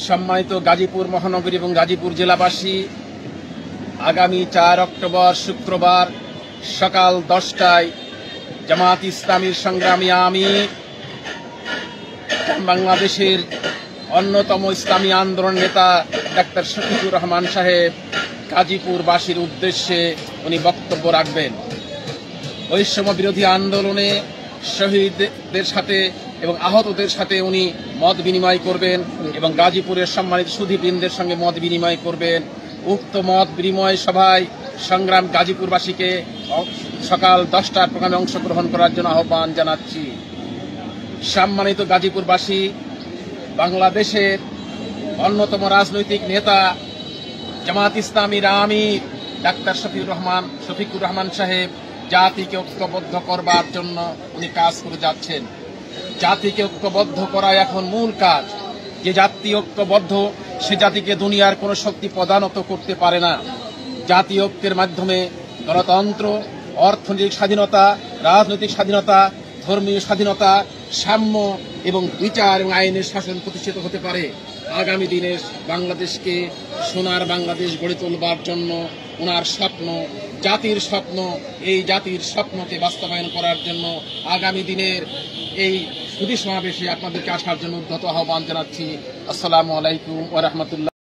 সম্মানিত গাজীপুর মহানগরী এবং গাজীপুর জেলাবাসী, আগামী 4 অক্টোবর শুক্রবার সকাল 10টায় জামাত ইসলামীর সংগ্রামী আমির, বাংলাদেশের অন্যতম ইসলামী আন্দোলন নেতা ডাক্তার শফিকুর রহমান সাহেব গাজীপুরবাসীর উদ্দেশ্যে উনি বক্তব্য রাখবেন। বৈষম্য বিরোধী আন্দোলনে শহীদদের সাথে এবং আহতদের সাথে উনি মত বিনিময় করবেন এবং গাজীপুরের সম্মানিত সুধীবৃন্দের সঙ্গে মত বিনিময় করবেন। উক্ত মত বিনিময় সভায় সংগ্রাম গাজীপুরবাসীকে সকাল 10টার প্রোগ্রামে অংশগ্রহণ করার জন্য আহ্বান জানাচ্ছি। সম্মানিত গাজীপুরবাসী, বাংলাদেশের অন্যতম রাজনৈতিক নেতা জামাত ইসলামীর আমির ডাক্তার শফিকুর রহমান সাহেব জাতিকে ঐক্যবদ্ধ করবার জন্য উনি কাজ করে যাচ্ছেন। জাতিকে ঐক্যবদ্ধ করা এখন মূল কাজ। যে জাতি ঐক্যবদ্ধ, সে জাতিকে দুনিয়ার কোনো শক্তি পদানত করতে পারে না। জাতীয় ঐক্যের মাধ্যমে গণতন্ত্র, অর্থনৈতিক স্বাধীনতা, রাজনৈতিক স্বাধীনতা, ধর্মীয় স্বাধীনতা, সাম্য এবং বিচার এবং আইনের শাসন প্রতিষ্ঠিত হতে পারে। আগামী দিনে বাংলাদেশকে সোনার বাংলাদেশ গড়ে তোলবার জন্য ওনার স্বপ্ন, জাতির স্বপ্ন, এই জাতির স্বপ্নকে বাস্তবায়ন করার জন্য আগামী দিনের এই সুধী সমাবেশে আপনাদেরকে আসার জন্য উদ্ধত আহ্বান জানাচ্ছি। আসসালামু আলাইকুম ওয়া রাহমাতুল্লাহ।